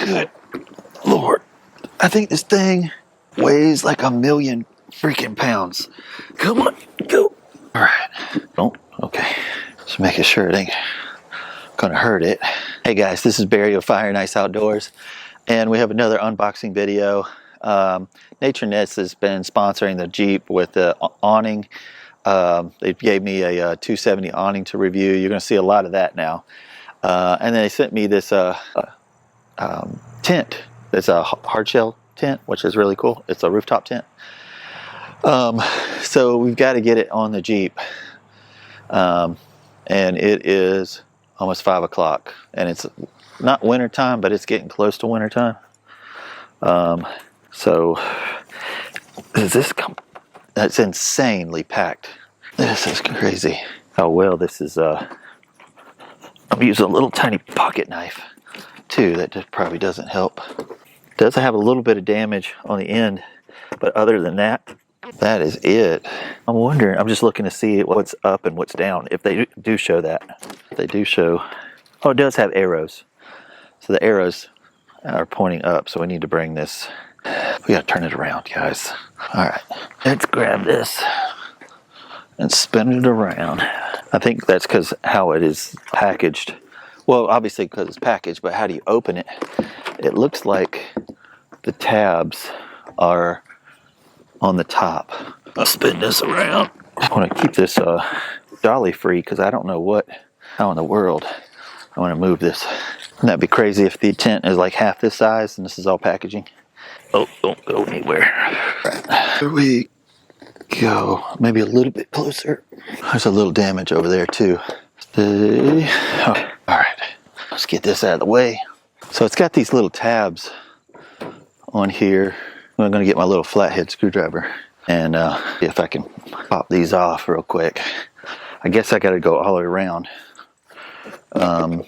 Good Lord. I think this thing weighs like 1,000,000 freaking pounds. Come on, go. All right. Oh, okay. Just making sure it ain't gonna hurt it. Hey guys, this is Barry of FaO&x Outdoors, and we have another unboxing video. NatureNest has been sponsoring the Jeep with the awning. They gave me a 270 awning to review. You're gonna see a lot of that now. And then they sent me this tent. It's a hard shell tent, which is really cool. It's a rooftop tent. So we've got to get it on the Jeep. And it is almost 5 o'clock, and it's not winter time, but it's getting close to winter time. So does this come? That's insanely packed. This is crazy. How well this is. I'm using a little tiny pocket knife too. That just probably doesn't help. It does have a little bit of damage on the end, but other than that, that is it. I'm wondering, I'm just looking to see what's up and what's down. If they do show that. They do show, oh, it does have arrows. So the arrows are pointing up, so we need to bring this. We gotta turn it around, guys. All right, let's grab this and spin it around. I think that's because how it is packaged. Well, obviously because it's packaged, but how do you open it? It looks like the tabs are on the top. I'll spin this around. I want to keep this dolly free because I don't know how in the world I want to move this. Wouldn't that be crazy if the tent is like half this size and this is all packaging? Oh, don't go anywhere. Right. Here we go. Maybe a little bit closer. There's a little damage over there too. Oh, all right, let's get this out of the way. So it's got these little tabs on here. I'm going to get my little flathead screwdriver and see if I can pop these off real quick. I guess I got to go all the way around. I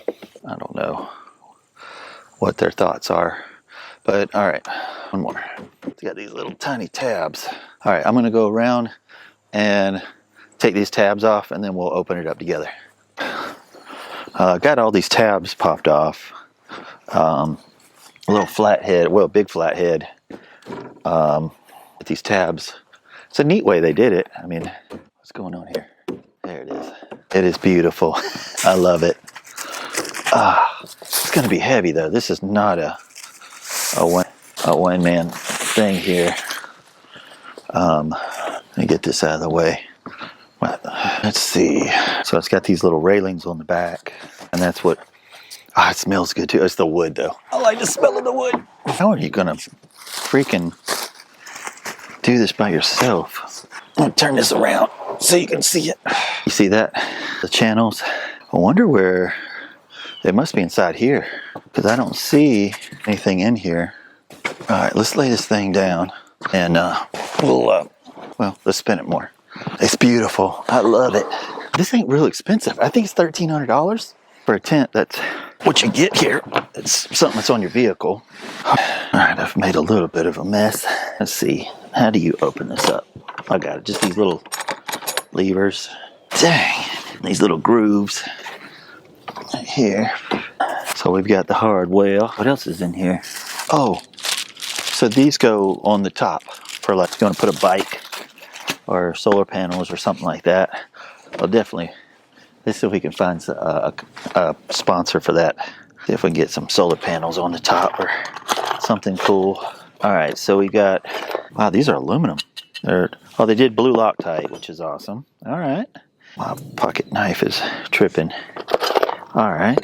don't know what their thoughts are, but all right, one more. It's got these little tiny tabs. All right, I'm going to go around and take these tabs off, and then we'll open it up together. Got all these tabs popped off. A little flathead, well, big flathead. With these tabs. It's a neat way they did it. I mean, what's going on here? There it is. It is beautiful. I love it. It's going to be heavy though. This is not a one-man thing here. Let me get this out of the way. Let's see. So it's got these little railings on the back, and that's what. It smells good too. It's the wood though. I like the smell of the wood. How are you gonna freaking do this by yourself? I'm gonna turn this around so you can see it. You see that? The channels. I wonder where they must be inside here because I don't see anything in here. All right, let's lay this thing down and well, let's spin it more. It's beautiful. I love it. This ain't real expensive. I think it's $1,300 for a tent. That's what you get here. It's something that's on your vehicle. All right, I've made a little bit of a mess. Let's see. How do you open this up? I got it. Just these little levers. Dang. These little grooves right here. So we've got the hard wheel. What else is in here? Oh, so these go on the top for like if you want to put a bike or solar panels or something like that. Well, definitely. Let's see if we can find a sponsor for that. See if we can get some solar panels on the top or something cool. All right, so we got, wow, these are aluminum. They did blue Loctite, which is awesome. All right. My pocket knife is tripping. All right,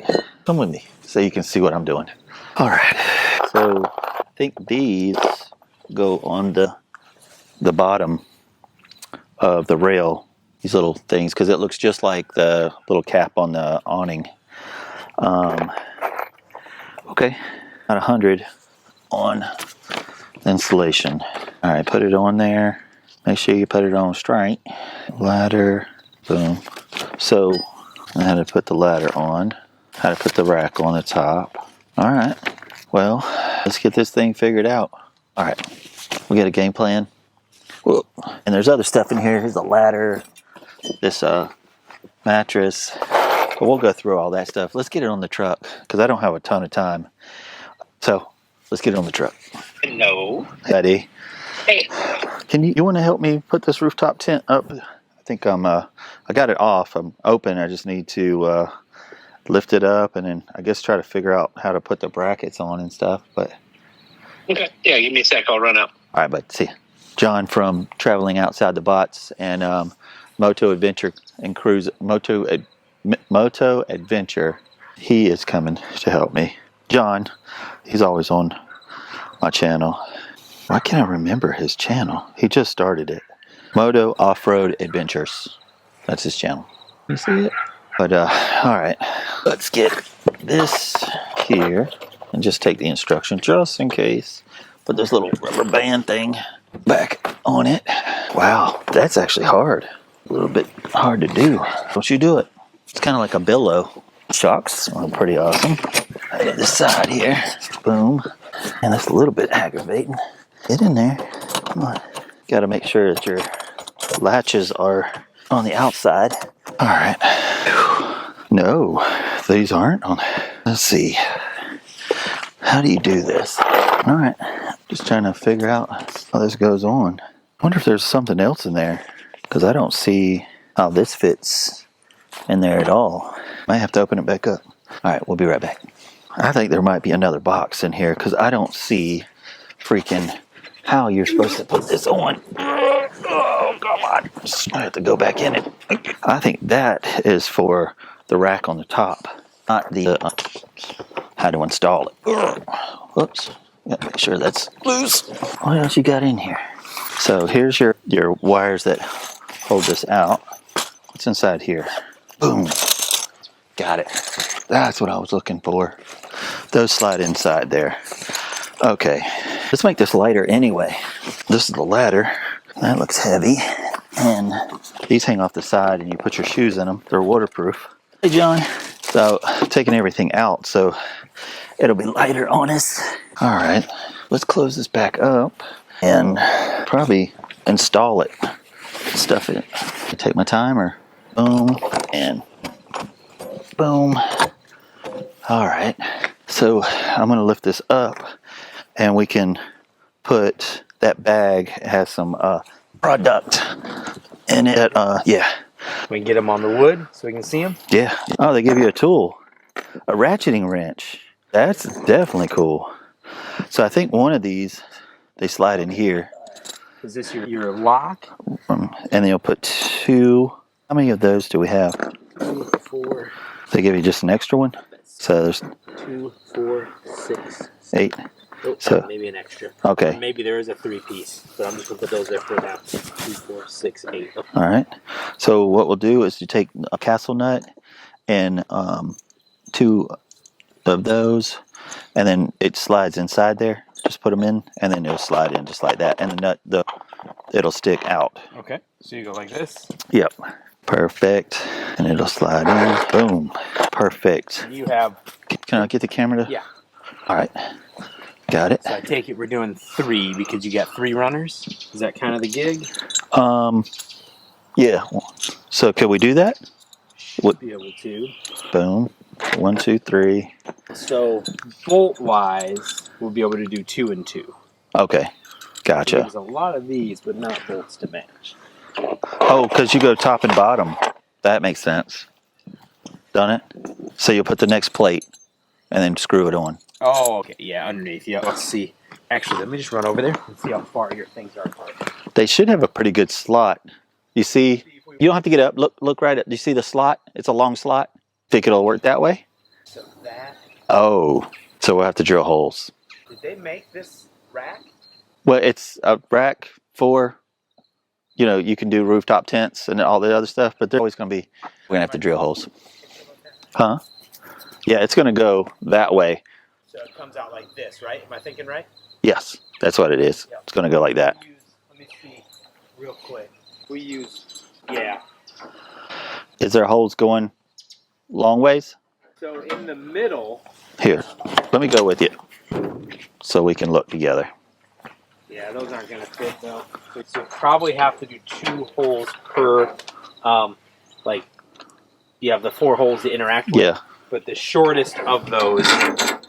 come with me so you can see what I'm doing. All right, so I think these go on the bottom of the rail. These little things, because it looks just like the little cap on the awning. Okay, about 100 on insulation. All right, put it on there. Make sure you put it on straight. Ladder, boom. So I had to put the ladder on. How to put the rack on the top. All right, well, let's get this thing figured out. All right, we got a game plan. Whoa. And there's other stuff in here. Here's the ladder. This mattress, but we'll go through all that stuff. Let's get it on the truck because I don't have a ton of time. So let's get on the truck. No. Eddie, Hey. can you want to help me put this rooftop tent up? I think I got it off. I'm open. I just need to lift it up and then I guess try to figure out how to put the brackets on and stuff. But Okay. Yeah, give me a sec. I'll run out. all right, bud. See ya. John from Traveling Outside the Bots and Moto Adventure and Cruise Moto Adventure. He is coming to help me. John, he's always on my channel. Why can't I remember his channel? He just started it. Moto Off-Road Adventures. That's his channel. You see it? But all right, let's get this here and just take the instruction just in case. Put this little rubber band thing back on it. Wow, that's actually hard. A little bit hard to do. Don't you do it? It's kind of like a billow. Shocks are pretty awesome. I got this side here. Boom. And that's a little bit aggravating. Get in there. Come on. Got to make sure that your latches are on the outside. All right. No, these aren't on. Let's see. How do you do this? All right. Just trying to figure out how this goes on. I wonder if there's something else in there because I don't see how this fits in there at all. Might have to open it back up. All right, we'll be right back. I think there might be another box in here because I don't see freaking how you're supposed to put this on. Oh, come on. I have to go back in it. I think that is for the rack on the top, not the how to install it. Whoops. Gotta make sure that's loose. What else you got in here? So here's your wires that hold this out. What's inside here? Boom. Got it. That's what I was looking for. Those slide inside there. Okay. Let's make this lighter anyway. This is the ladder. That looks heavy. And these hang off the side and you put your shoes in them. They're waterproof. Hey, John. So, taking everything out so it'll be lighter on us. All right. Let's close this back up and probably install it. Stuff it. Take my timer. Boom. And boom. All right. So, I'm going to lift this up and we can put that bag. It has some product in it. Yeah. We can get them on the wood so we can see them. Yeah. Oh, they give you a tool, a ratcheting wrench. That's definitely cool. So I think one of these, they slide in here. Is this your lock? And then you'll put two. How many of those do we have? 2, 4. They give you just an extra one. So there's 2, 4, 6, 8. Oh, So maybe an extra. okay. Or maybe there is a 3-piece, but I'm just gonna put those there for now. 2, 4, 6, 8. All right. So what we'll do is you take a castle nut and 2 of those, and then it slides inside there. Just put them in, and then it'll slide in just like that, and the nut, it'll stick out. Okay. So you go like this. Yep. Perfect. And it'll slide in. Boom. Perfect. And you have. Can I get the camera to? Yeah. All right. Got it. So I take it we're doing 3 because you got 3 runners. Is that kind of the gig? Yeah. So can we do that? Should be able to. Boom. 1, 2, 3. So bolt wise, we'll be able to do 2 and 2. Okay. Gotcha. There's a lot of these, but not bolts to match. Oh, because you go top and bottom. That makes sense. Done it? So you'll put the next plate and then screw it on. Oh, okay. Yeah, underneath. Yeah, let's see. Actually, let me just run over there and see how far your things are apart. They should have a pretty good slot. You see, you don't have to get up. Look right at. Do you see the slot? It's a long slot. Think it'll work that way? So that. Oh, so we'll have to drill holes. Did they make this rack? Well, it's a rack for, you can do rooftop tents and all the other stuff, but they're always going to be, we're going to have to drill holes. Huh? Yeah, it's going to go that way. So it comes out like this, right? Am I thinking right? Yes, that's what it is. Yep. It's going to go like that. Let me see real quick. We use, yeah. Is there holes going long ways? So in the middle. Here, let me go with you so we can look together. Yeah, those aren't going to fit though. So you probably have to do 2 holes per, you have the 4 holes to interact with. Yeah. But the shortest of those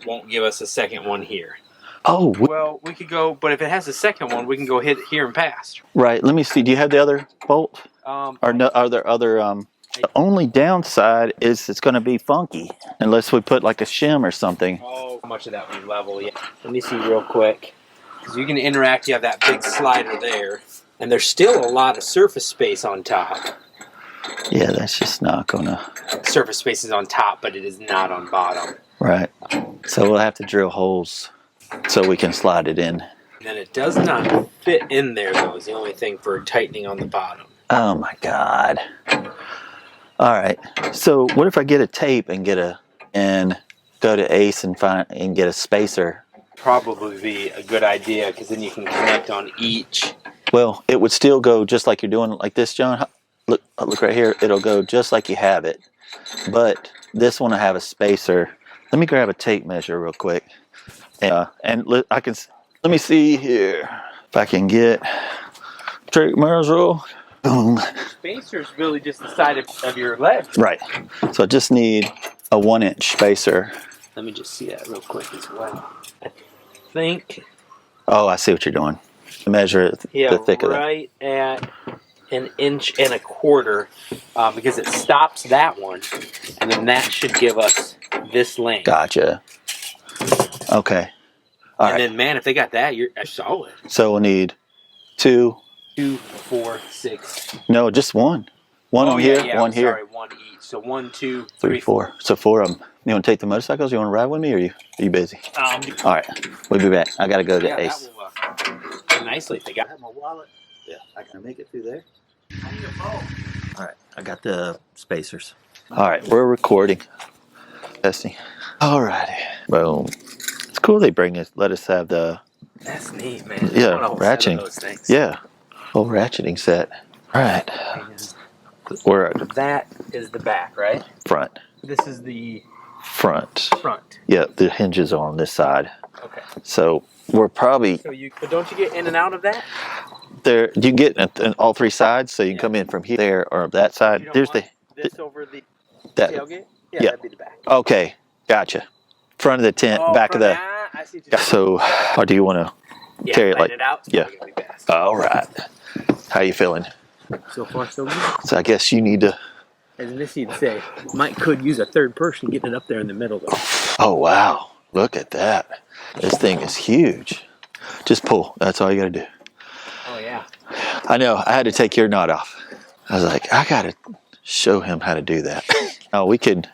won't give us a second one here. Oh, Well, we could go, but if it has a second one, we can go hit it here and pass. right. Let me see. Do you have the other bolt? Or no, are there other? The only downside is it's going to be funky unless we put like a shim or something. Oh, how much of that we level? Yeah. Let me see real quick. Because you can interact. You have that big slider there, and there's still a lot of surface space on top. Yeah, that's just not gonna. Surface space is on top, but it is not on bottom. Right. So we'll have to drill holes so we can slide it in. And then it does not fit in there, though, is the only thing for tightening on the bottom. Oh my God. All right. So what if I get a tape and go to Ace and get a spacer? Probably be a good idea because then you can connect on each. Well, it would still go just like you're doing like this, John. Look right here. It'll go just like you have it. But this one I have a spacer. Let me grab a tape measure real quick. Let me see here if I can get tape measure. Boom. Spacer is really just the side of your leg. Right. So I just need a 1-inch spacer. Let me just see that real quick as well. I think. Oh, I see what you're doing. Measure the thick of it. Right at 1.25 inches, because it stops that one, and then that should give us this length. Gotcha. Okay. All right. Then, man, if they got that, you're solid. So we'll need 2, 4, 6. No, just one. One on here, one here. Sorry, one each. So 1, 2, 3, 4. So 4 of them. You want to take the motorcycles? You want to ride with me, or are you busy? All right, we'll be back. I got to go to Ace. That will go nicely. They got my wallet. Yeah, I can make it through there. All right, I got the spacers. All right, we're recording. Testing. All righty. Boom. It's cool they let us have the. That's neat, man. Yeah, ratcheting. Those things. Yeah, whole ratcheting set. All right. We're at That is the back, right? front. This is the Front. front. Yeah, the hinges are on this side. Okay. So we're probably But don't you get in and out of that? there. You can get in all 3 sides, so you can come in from here, there, or that side. You don't There's want this over the that. tailgate? Yeah. That'd be the back. Okay, gotcha. Front of the tent, back of the. I see what you're So, or do you want to carry it like? it out. Yeah. All right. How you feeling? So far, so good. So I guess you need to. As Missy would say, Mike could use a third person getting it up there in the middle, though. Oh wow! Look at that. This thing is huge. Just pull. That's all you got to do. Oh yeah. I know. I had to take your knot off. I was like, I got to show him how to do that. Now we could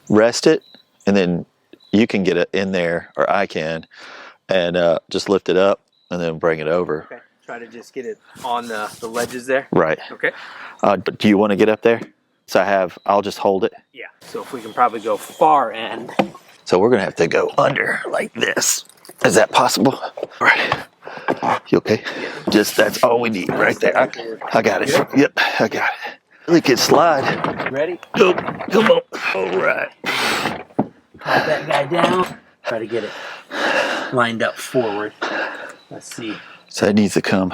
rest it, and then you can get it in there, or I can, and just lift it up, and then bring it over. Okay. Try to just get it on the ledges there. Right. Okay. But do you want to get up there? So I'll just hold it. Yeah. So if we can probably go far end. So we're gonna have to go under like this. Is that possible? All right. You okay? That's all we need right there. I got it. Yep, I got it. We can slide. Ready? Go. Come on. All right. Pop that guy down. Try to get it lined up forward. Let's see. So it needs to come.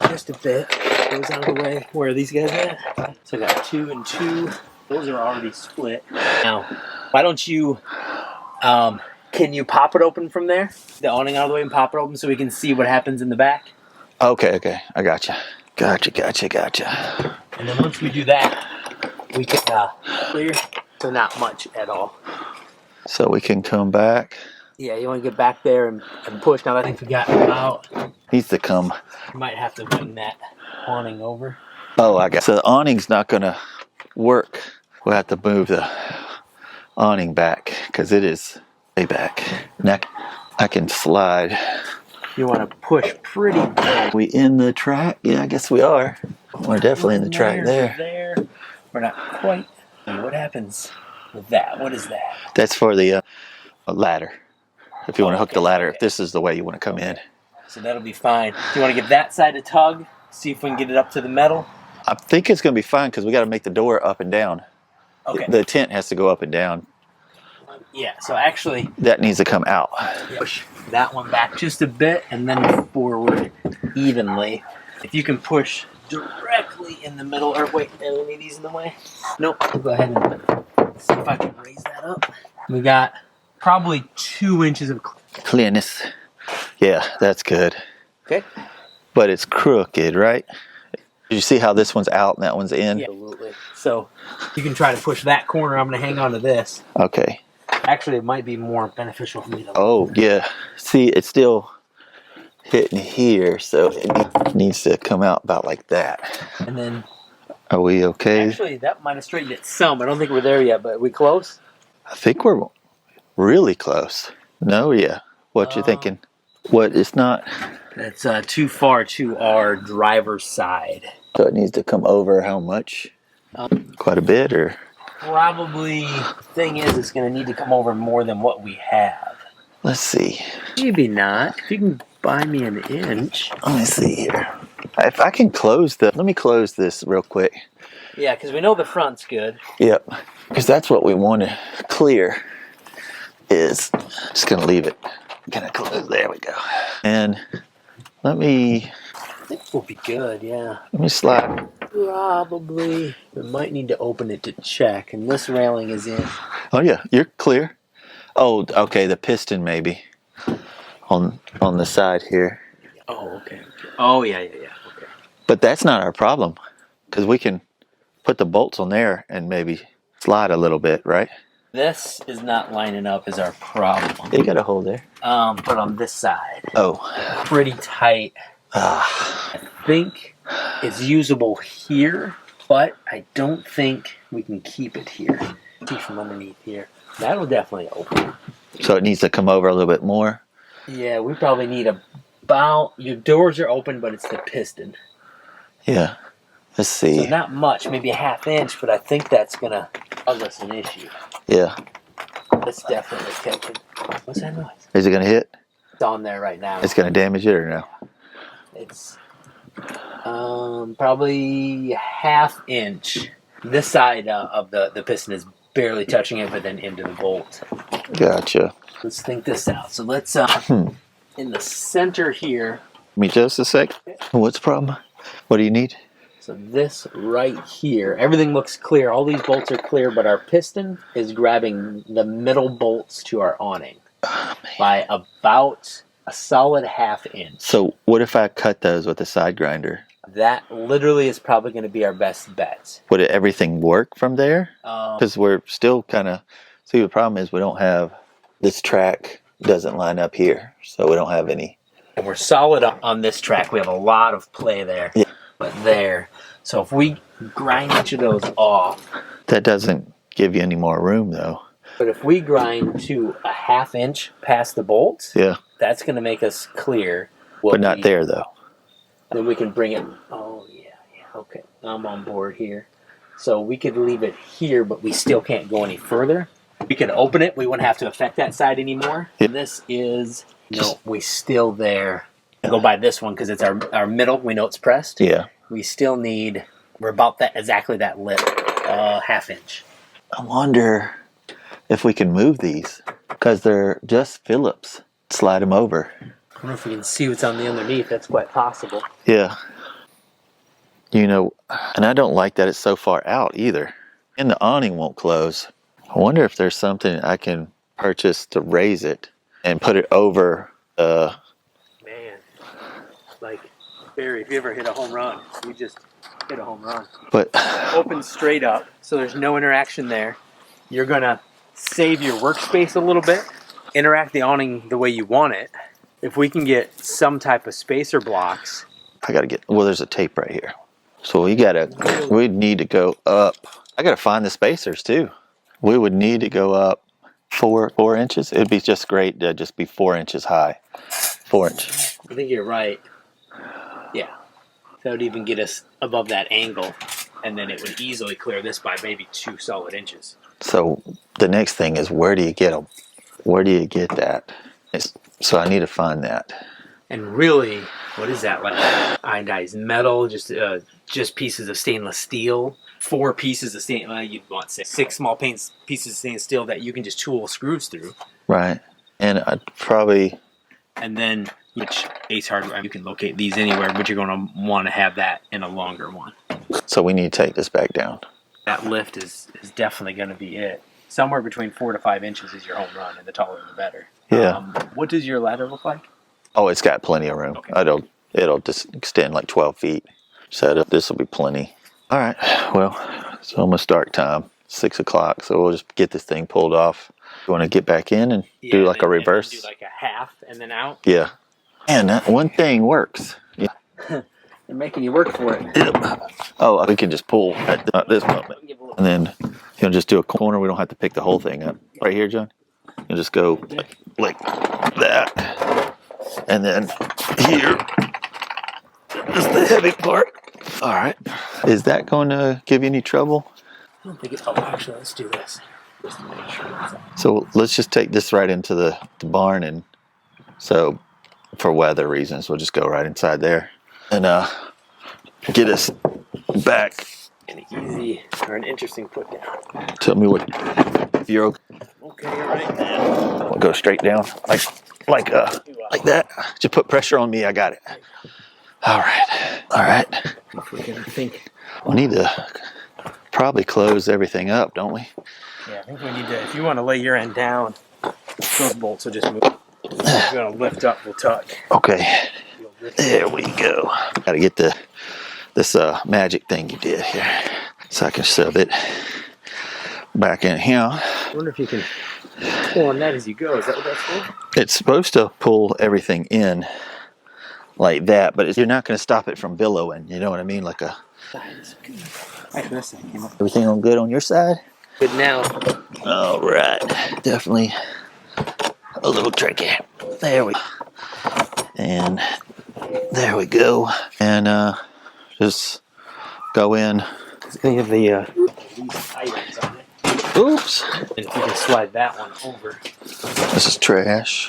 Just a bit. Goes out of the way. Where are these guys at? So I got 2 and 2. Those are already split. Now, why don't you, can you pop it open from there? The awning out of the way and pop it open so we can see what happens in the back? Okay. I gotcha. Gotcha. And then once we do that, we can clear. So not much at all. So we can come back. Yeah, you want to get back there and push. Now I think we got out. Needs to come. You might have to bring that awning over. Oh, I got. So the awning's not gonna work. We'll have to move the awning back because it is way back. Now I can slide. You want to push pretty good. We in the track? Yeah, I guess we are. We're definitely in the track there. We're not quite. And what happens with that? What is that? That's for the ladder. If you want to hook the ladder, if this is the way you want to come in. So that'll be fine. Do you want to give that side a tug? See if we can get it up to the metal? I think it's going to be fine because we got to make the door up and down. Okay. The tent has to go up and down. Yeah, so actually, that needs to come out. push that one back just a bit and then forward evenly. If you can push directly in the middle, or wait, are any of these in the way? Nope. We'll go ahead and see if I can raise that up. We got probably 2 inches of clearness. Yeah, that's good. Okay. But it's crooked, right? Did you see how this one's out and that one's in? Yeah, absolutely. So you can try to push that corner. I'm going to hang on to this. Okay. Actually, it might be more beneficial for me to. Oh, yeah. See, it's still hitting here, so it needs to come out about like that. And then. Are we okay? Actually, that might have straightened it some. I don't think we're there yet, but are we close? I think we're really close. No, yeah. What you thinking? What? It's not. It's too far to our driver's side. So it needs to come over how much? Quite a bit, or? Probably. Thing is, it's going to need to come over more than what we have. Let's see. Maybe not. If you can buy me an inch. Let me see here. If I can close let me close this real quick. Yeah, because we know the front's good. Yep. Because that's what we want to clear. Is just gonna leave it. Gonna close. There we go. And let me. I think we'll be good. Yeah. Let me slide. Probably. We might need to open it to check, and this railing is in. Oh yeah, you're clear. Oh, okay. The piston maybe on the side here. Oh, okay. Oh, yeah. Okay. But that's not our problem, because we can put the bolts on there and maybe slide a little bit, right? This is not lining up as our problem. You got a hole there. But on this side. Oh. Pretty tight. I think it's usable here, but I don't think we can keep it here. See from underneath here. That'll definitely open. So it needs to come over a little bit more. Yeah, we probably need about. Your doors are open, but it's the piston. Yeah. Let's see. So not much, maybe a ½ inch, but I think that's gonna cause us an issue. Yeah. That's definitely tilted. What's that noise? Is it gonna hit? It's on there right now. It's gonna damage it or no? It's probably ½ inch. This side of the piston is barely touching it, but then into the bolt. Gotcha. Let's think this out. So let's in the center here. Give me just a sec. What's the problem? What do you need? So this right here, everything looks clear. All these bolts are clear, but our piston is grabbing the middle bolts to our awning by about a solid ½ inch. So what if I cut those with a side grinder? That literally is probably going to be our best bet. Would everything work from there? Because we're still kind of... See, the problem is we don't have... This track doesn't line up here, so we don't have any... And we're solid on this track. We have a lot of play there. Yeah. But there. So if we grind each of those off. That doesn't give you any more room, though. But if we grind to a ½ inch past the bolts, Yeah. that's going to make us clear. But not there, though. Then we can bring it. Oh, yeah. Okay. I'm on board here. So we could leave it here, but we still can't go any further. We could open it. We wouldn't have to affect that side anymore. Yeah. This is... No, we still there. Go by this one because it's our middle. We know it's pressed. Yeah. We still need... We're about that exactly that lip. ½ inch. I wonder if we can move these, because they're just Phillips. Slide them over. I don't know if we can see what's on the underneath. That's quite possible. Yeah. You know, and I don't like that it's so far out either. And the awning won't close. I wonder if there's something I can purchase to raise it and put it over. Man, like Barry, if you ever hit a home run, you just hit a home run. But Open straight up, so there's no interaction there. You're gonna save your workspace a little bit. Interact the awning the way you want it. If we can get some type of spacer blocks. I gotta get. Well, there's a tape right here, so we need to go up. I gotta find the spacers too. We would need to go up 4 inches. It'd be just great to just be 4 inches high. 4 inch. I think you're right. Yeah. That would even get us above that angle, and then it would easily clear this by maybe 2 solid inches. So the next thing is, where do you get them? Where do you get that? So I need to find that. And really, what is that, like anodized metal, just pieces of stainless steel, 4 pieces of stainless, you'd want 6 small pieces of stainless steel that you can just tool screws through. Right. And I'd probably... And then, which Ace Hardware, you can locate these anywhere, but you're going to want to have that in a longer one. So we need to take this back down. That lift is definitely going to be it. somewhere between 4 to 5 inches is your home run, and the taller the better. Yeah. What does your ladder look like? Oh, it's got plenty of room. Okay. It'll just extend like 12 feet. So this will be plenty. All right. Well, it's almost dark time. 6 o'clock. So we'll just get this thing pulled off. You want to get back in and do like a reverse? Do like a half and then out. Yeah. And that one thing works. Yeah. They're making you work for it. Oh, we can just pull at this moment. And then just do a corner. We don't have to pick the whole thing up. Right here, John. You just go like that. And then here is the heavy part. All right. Is that going to give you any trouble? I don't think it's. Oh, actually, let's do this. Just to make sure. So let's just take this right into the barn. And so for weather reasons, we'll just go right inside there. And get us back. An easy or an interesting put down. Tell me if you're okay. Okay, right now. We'll go straight down like that. Just put pressure on me. I got it. All right. If we're gonna think. We need to probably close everything up, don't we? Yeah, I think we need to. If you want to lay your end down, those bolts will just move. If you want to lift up, we'll tuck. Okay. There we go. Got to get this magic thing you did here, so I can shove it back in here. I wonder if you can pull on that as you go. Is that what that's for? It's supposed to pull everything in like that, but you're not going to stop it from billowing. You know what I mean? Like a. Everything on good on your side? Good now. All right. Definitely a little tricky. There we go. And there we go. And just go in. Any of the items on it. Oops. And if you can slide that one over. This is trash.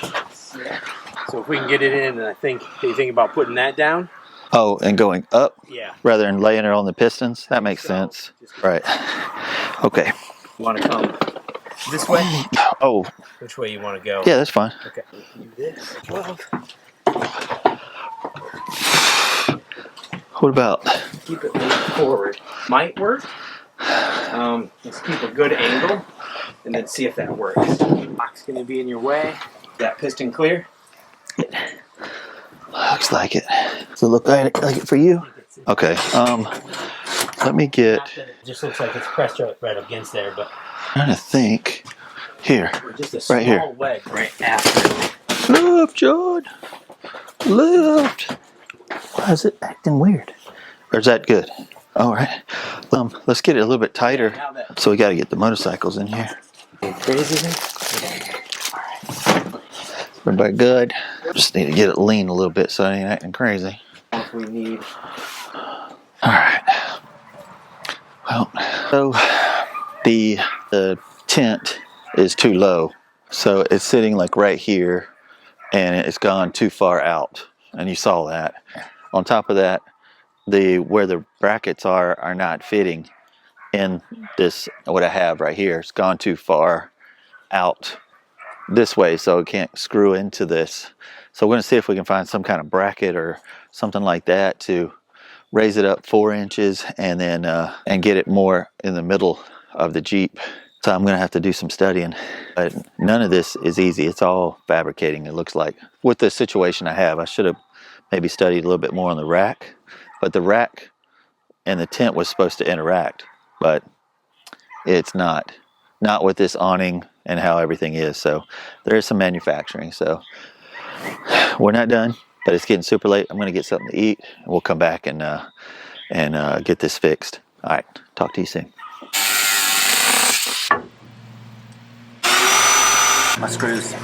So if we can get it in, and you think about putting that down? Oh, and going up? Yeah. Rather than laying it on the pistons? That makes sense. Right. Okay. You want to come this way? Oh. Which way you want to go? Yeah, that's fine. Okay. Do this. 12. What about? Keep it moving forward. Might work. Let's keep a good angle and then see if that works. Box going to be in your way. That piston clear? Looks like it. Does it look like it for you? Okay. Let me get. It just looks like it's pressed right against there, but. I'm trying to think. Here. Just a small right here. wedge right after. Lift, John. Lift. Why is it acting weird? Or is that good? All right. Let's get it a little bit tighter. So we got to get the motorcycles in here. Crazy thing? Everybody good? Just need to get it lean a little bit so it ain't acting crazy. If we need. All right. Well, so the tent is too low. So it's sitting like right here and it's gone too far out. And you saw that. On top of that, where the brackets are not fitting in this, what I have right here. It's gone too far out this way, so it can't screw into this. So we're going to see if we can find some kind of bracket or something like that to raise it up 4 inches and then and get it more in the middle of the Jeep. So I'm going to have to do some studying. But none of this is easy. It's all fabricating, it looks like. With the situation I have, I should have maybe studied a little bit more on the rack. But the rack and the tent was supposed to interact, but it's not with this awning and how everything is. So there is some manufacturing. So we're not done, but it's getting super late. I'm going to get something to eat, and we'll come back and get this fixed. All right, talk to you soon. My screws.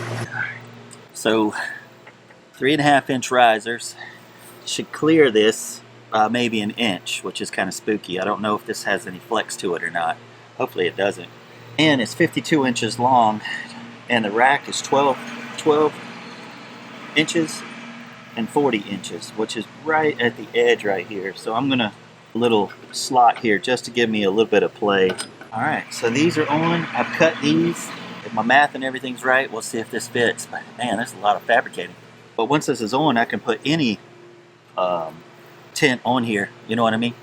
So 3.5 inch risers should clear this maybe an inch, which is kind of spooky. I don't know if this has any flex to it or not. Hopefully it doesn't. And it's 52 inches long, and the rack is 12 inches and 40 inches, which is right at the edge right here. So I'm gonna little slot here just to give me a little bit of play. All right, so these are on. I've cut these. If my math and everything's right, we'll see if this fits. But man, there's a lot of fabricating. But once this is on, I can put any tent on here. You know what I mean?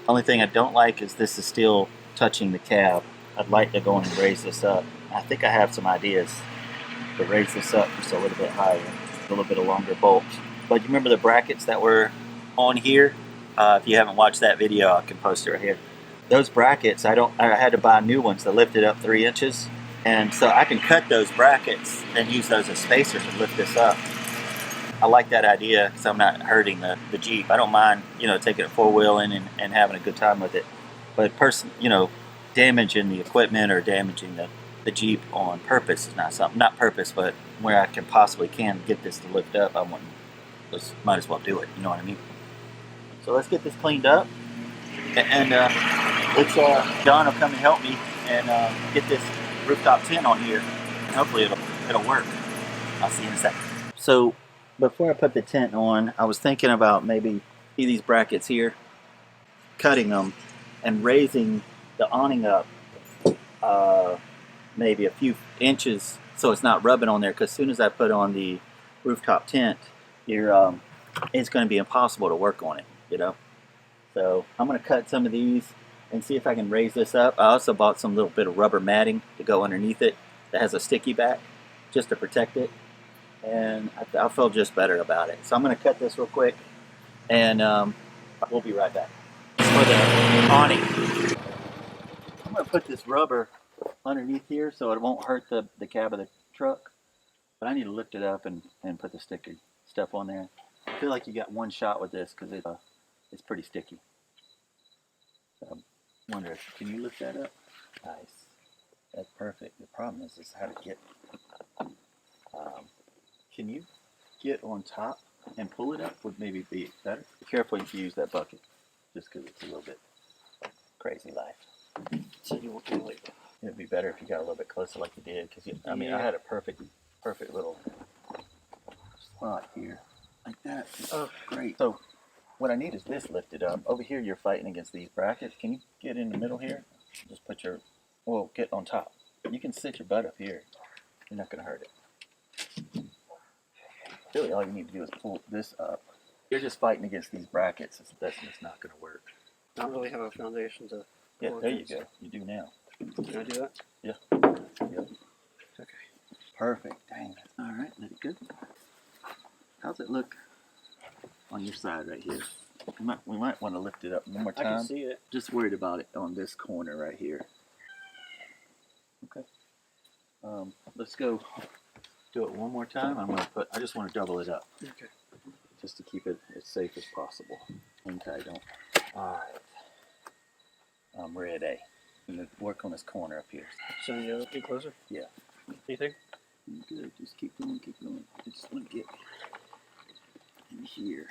Only thing I don't like is this is still touching the cab. I'd like to go and raise this up. I think I have some ideas to raise this up just a little bit higher, a little bit of longer bolts. But you remember the brackets that were on here? If you haven't watched that video, I can post it right here. Those brackets, I had to buy new ones that lifted up 3 inches. And so I can cut those brackets and use those as spacers and lift this up. I like that idea because I'm not hurting the Jeep. I don't mind, taking it 4-wheeling and having a good time with it. But damaging the equipment or damaging the Jeep on purpose is not something. Not purpose, but where I can possibly get this to lift up, might as well do it. You know what I mean? So let's get this cleaned up, and Don will come and help me and get this rooftop tent on here, and hopefully it'll work. I'll see you in a second. So before I put the tent on, I was thinking about maybe these brackets here, cutting them and raising the awning up maybe a few inches so it's not rubbing on there, because as soon as I put on the rooftop tent, it's going to be impossible to work on it, So I'm going to cut some of these and see if I can raise this up. I also bought some little bit of rubber matting to go underneath it that has a sticky back just to protect it, and I'll feel just better about it. So I'm going to cut this real quick, and we'll be right back. For the awning, I'm going to put this rubber underneath here so it won't hurt the cab of the truck, but I need to lift it up and put the sticky stuff on there. I feel like you got one shot with this because it's pretty sticky. So I wonder, can you lift that up? Nice. That's perfect. The problem is how to get. Can you get on top and pull it up? Would maybe be better. Be careful if you use that bucket, just because it's a little bit crazy life. So you won't do it. It'd be better if you got a little bit closer, like you did, because I had a perfect little spot here, like that. Oh, great. So what I need is this lifted up. Over here, you're fighting against these brackets. Can you get in the middle here? Just get on top. You can sit your butt up here. You're not going to hurt it. Really, all you need to do is pull this up. You're just fighting against these brackets. That's not going to work. I don't really have a foundation to. Yeah, there you go. You do now. Can I do that? Yeah. Yep. Okay. Perfect. Dang. All right, let it go. How's it look on your side right here? We might want to lift it up one more time. I can see it. Just worried about it on this corner right here. Okay. Let's go do it one more time. I just want to double it up. Okay. Just to keep it as safe as possible. Okay, don't. All right. I'm ready. I'm going to work on this corner up here. So you gotta get closer? Yeah. Anything? Good. Just keep going. Just want to get in here.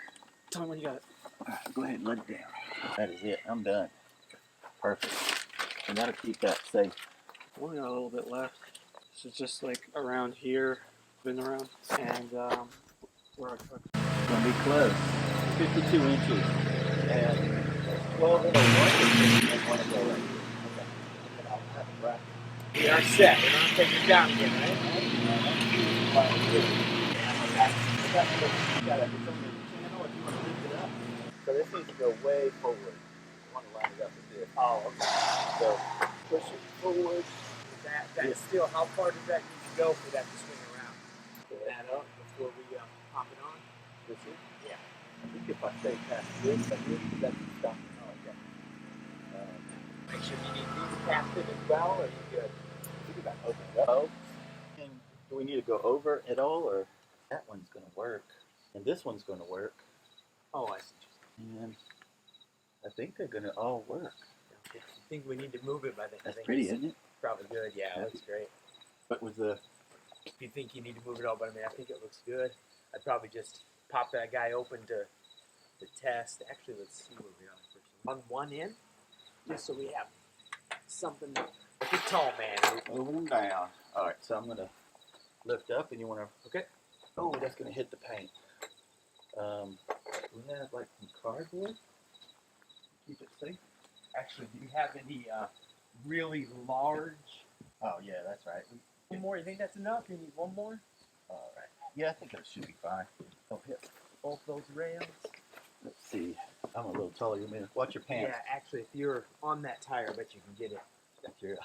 Tell me when you got it. All right, go ahead and let it down. That is it. I'm done. Perfect. And that'll keep that safe. I only got a little bit left. So just like around here, been around, and where I cook. It's going to be close. 52 inches. And 12 and a 1 and 1 to go right. Okay. And I'll have it right. We are set. We're not taking it down again, right? So this needs to go way forward. I want to line it up with this. Oh, okay. So push it forward. That's still, how far does that need to go for that to swing around? Get that up before we pop it on? This is? Yeah. I think if I stay past this, that can stop. Oh, okay. Make sure you need these capped in as well, or are you good? We can open it up. And do we need to go over at all, or that one's going to work, and this one's going to work, Oh, I see. and I think they're going to all work. I think we need to move it, but I think That's pretty, it's isn't it? probably good. Yeah, it looks great. But with the If you think you need to move it all, but I think it looks good. I'd probably just pop that guy open to test. Actually, let's see where we are first. On one end, just so we have something like a tall man. move them down. All right, so I'm going to lift up, and you want to. Okay. Oh, that's going to hit the paint. We have like some cardboard. Keep it safe. Actually, do you have any really large? Oh yeah, that's right. One more? You think that's enough? You need one more? All right. Yeah, I think that should be fine. Don't hit Both those rails? Let's see. I'm a little taller than me. Watch your pants. Yeah, actually, if you're on that tire, I bet you can get it. That's your,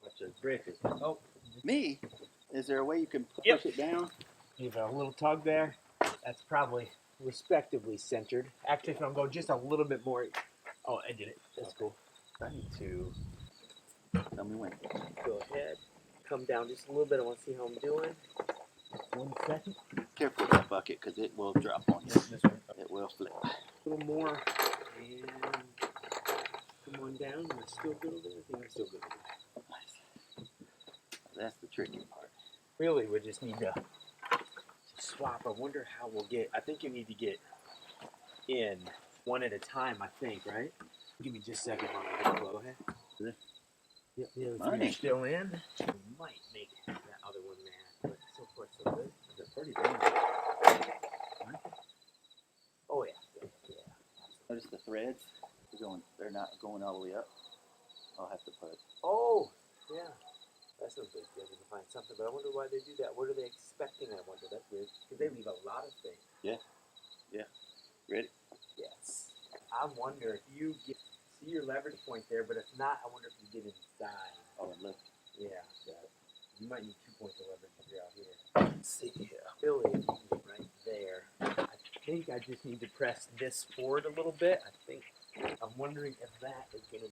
Watch those breakers. Oh, Me? Is there a way you can Yep. push it down? give it a little tug there. That's probably respectively centered. Actually, if I'm going just a little bit more. Oh, I did it. That's cool. I need to Tell me when. go ahead, come down just a little bit. I want to see how I'm doing. 1 second. Careful with that bucket because it will drop on you. This one. It will flip. A little more. And come on down. Am I still good over there? I think I'm still good over there. Nice. That's the tricky part. Really, we just need to swap. I wonder how we'll get. I think you need to get in one at a time. I think, right? Give me just a second while I go ahead. Yep, the other three Money. are still in. We might make that other one mad, but so far so good. They're pretty big. Oh yeah. Notice the threads? They're not going all the way up. I'll have to put. Oh yeah. That's no big deal. We can find something, but I wonder why they do that. What are they expecting? I wonder. That's weird. Because they leave a lot of things. Yeah. Ready? Yes. I wonder if you see your leverage point there, but if not, I wonder if you get inside. Oh, and lift. Yeah, you might need 2 points of leverage if you're out here. Let's see here. Billy, if you can get right there. I think I just need to press this forward a little bit. I'm wondering if that is going to.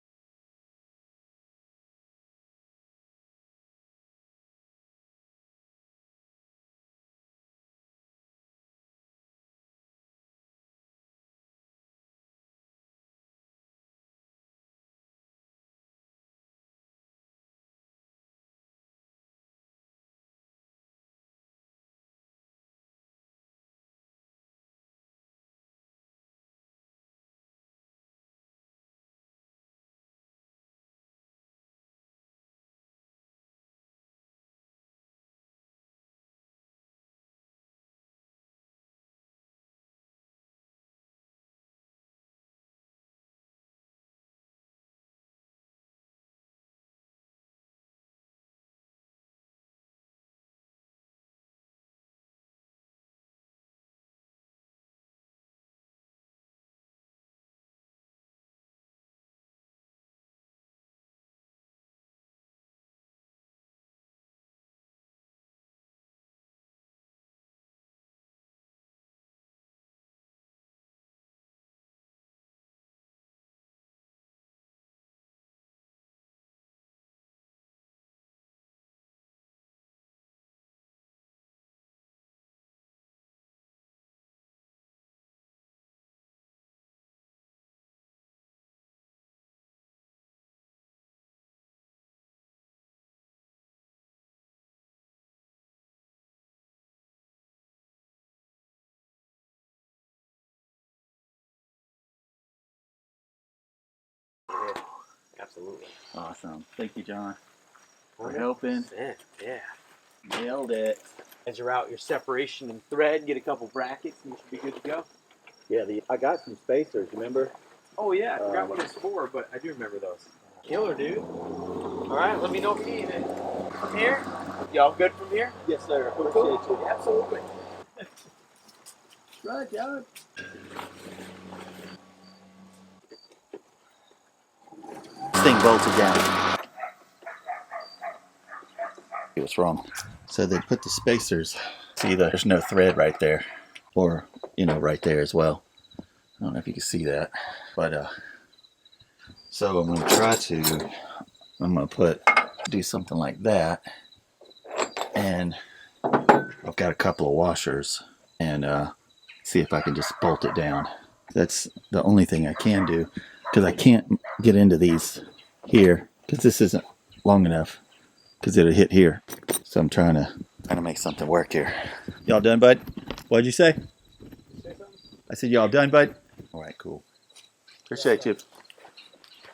Absolutely. Awesome. Thank you, John, for helping. Yeah. Nailed it. Measure out your separation and thread, get a couple brackets, and you should be good to go. Yeah, I got some spacers, remember? Oh yeah, I forgot what it's for, but I do remember those. Killer, dude. All right, let me know if you need anything. From here? Y'all good from here? Yes, sir. Cool. Appreciate you. Absolutely. Right, John. This thing bolted down. What's wrong? So they put the spacers. See, there's no thread right there, or right there as well. I don't know if you can see that, but so I'm gonna do something like that, and I've got a couple of washers, and see if I can just bolt it down. That's the only thing I can do, because I can't get into these here because this isn't long enough, because it'll hit here. So I'm trying to make something work here. Y'all done, bud? What'd you say? I said y'all done, bud? All right, cool. Appreciate you.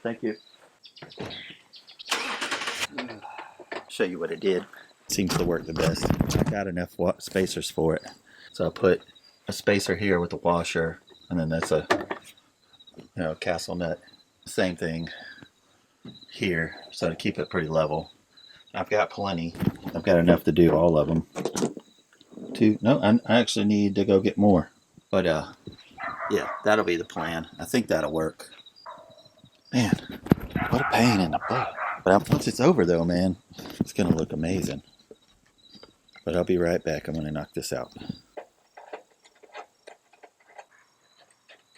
Thank you. Show you what it did. Seems to work the best. I got enough spacers for it. So I put a spacer here with the washer, and then that's a castle nut. Same thing here, so to keep it pretty level. I've got plenty. I've got enough to do all of them. I actually need to go get more. But yeah, that'll be the plan. I think that'll work. Man, what a pain in the butt. But once it's over though, man, it's gonna look amazing. But I'll be right back. I'm gonna knock this out.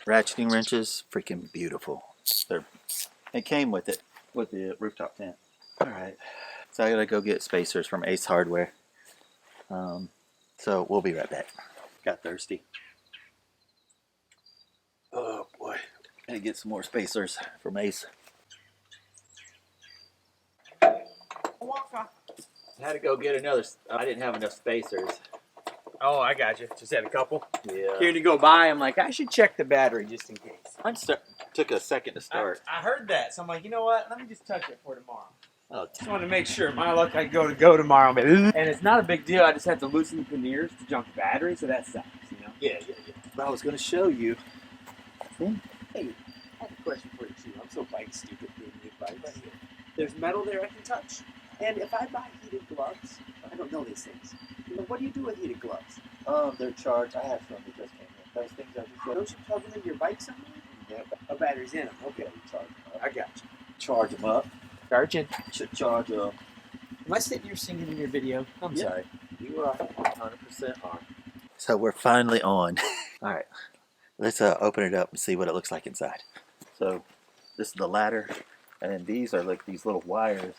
Ratcheting wrenches, freaking beautiful. It came with it, with the rooftop tent. All right, so I gotta go get spacers from Ace Hardware. So we'll be right back. Got thirsty. Oh boy, gotta get some more spacers from Ace. I had to go get another. I didn't have enough spacers. Oh, I got you. Just had a couple. Yeah. Here to go by, I'm like, I should check the battery just in case. Mine took a second to start. I heard that, so I'm like, you know what? Let me just touch it for tomorrow. Oh, Just wanted to make sure. My luck, I go tomorrow, and it's not a big deal. I just have to loosen the panniers to jump the battery, so that sucks, you know. yeah. But I was gonna show you. Hey, I have a question for you too. I'm so bike stupid being new bike. Right here. There's metal there I can touch, and if I buy heated gloves, I don't know these things. What do you do with heated gloves? They're charged. I have some that just came in. Those things I just Don't you plug them in your bike somewhere? yeah, A battery's in them. Okay, charge them up. I got you. Charge them up. Charging. Should charge up. Am I sitting here singing in your video? I'm Yeah. sorry. You are 100% on. So we're finally on. All right, let's open it up and see what it looks like inside. So this is the ladder, and then these are like these little wires.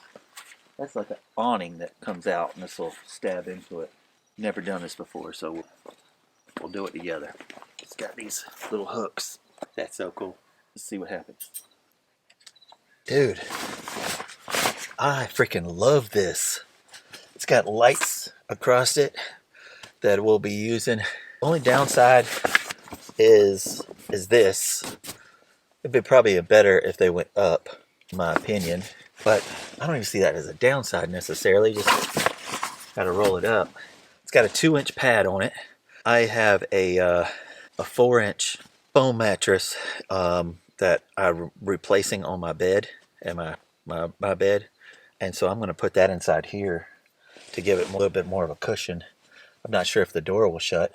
That's like an awning that comes out, and this will stab into it. Never done this before, so we'll do it together. It's got these little hooks. That's so cool. Let's see what happens. Dude, I freaking love this. It's got lights across it that we'll be using. Only downside is this. It'd be probably better if they went up, in my opinion. But I don't even see that as a downside necessarily. Just gotta roll it up. It's got a 2-inch pad on it. I have a 4-inch foam mattress that I'm replacing on my bed and my bed, and so I'm going to put that inside here to give it a little bit more of a cushion. I'm not sure if the door will shut.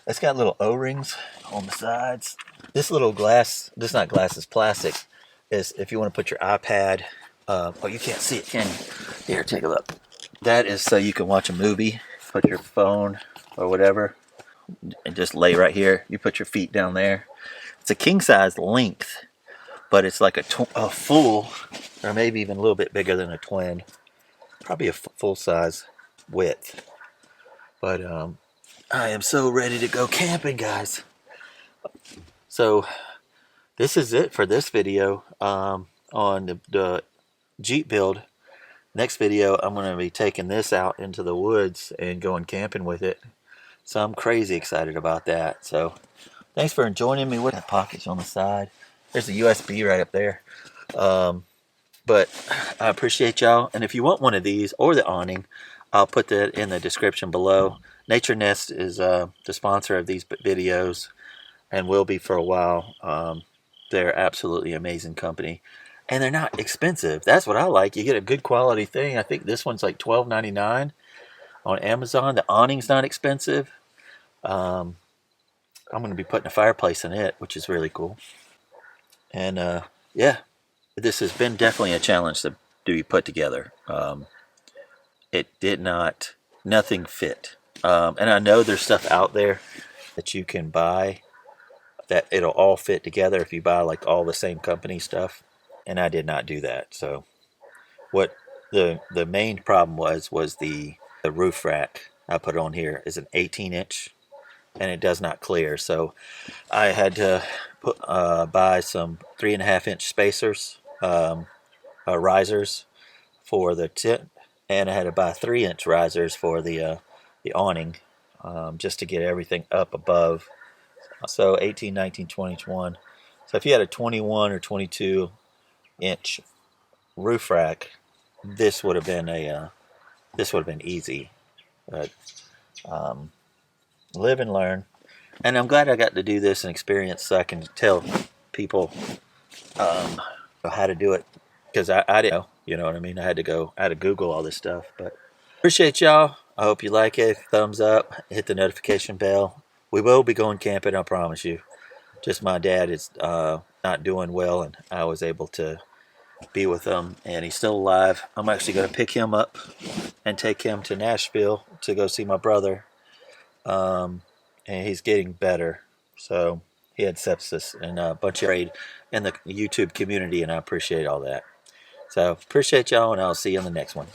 It's got little O-rings on the sides. This little glass, this is not glass, it's plastic, is if you want to put your iPad. Oh, you can't see it, can you? Here, take a look. That is so you can watch a movie, put your phone or whatever, and just lay right here. You put your feet down there. It's a king size length, but it's like a full, or maybe even a little bit bigger than a twin. Probably a full size width. But I am so ready to go camping, guys. So this is it for this video on the Jeep build. Next video, I'm going to be taking this out into the woods and going camping with it. So I'm crazy excited about that. So thanks for joining me with that pockets on the side. There's a USB right up there. But I appreciate y'all. And if you want one of these or the awning, I'll put that in the description below. NatureNest is the sponsor of these videos and will be for a while. They're absolutely amazing company. And they're not expensive. That's what I like. You get a good quality thing. I think this one's like $12.99 on Amazon. The awning's not expensive. I'm going to be putting a fireplace in it, which is really cool. And yeah, this has been definitely a challenge to be put together. Nothing fit. And I know there's stuff out there that you can buy that it'll all fit together if you buy like all the same company stuff. And I did not do that. So what the main problem was the roof rack I put on here is an 18-inch, and it does not clear. So I had to buy some 3.5-inch spacers, risers for the tent, and I had to buy 3-inch risers for the awning, just to get everything up above. So 18, 19, 20, 21. So if you had a 21 or 22-inch roof rack, this would have been easy. But live and learn. And I'm glad I got to do this and experience so I can tell people how to do it, because I didn't know, you know what I mean? I had to Google all this stuff. But appreciate y'all. I hope you like it. Thumbs up, hit the notification bell. We will be going camping, I promise you. Just my dad is not doing well, and I was able to be with him, and he's still alive. I'm actually going to pick him up and take him to Nashville to go see my brother. And he's getting better. So he had sepsis and a bunch of raid in the YouTube community, and I appreciate all that. So appreciate y'all, and I'll see you on the next one.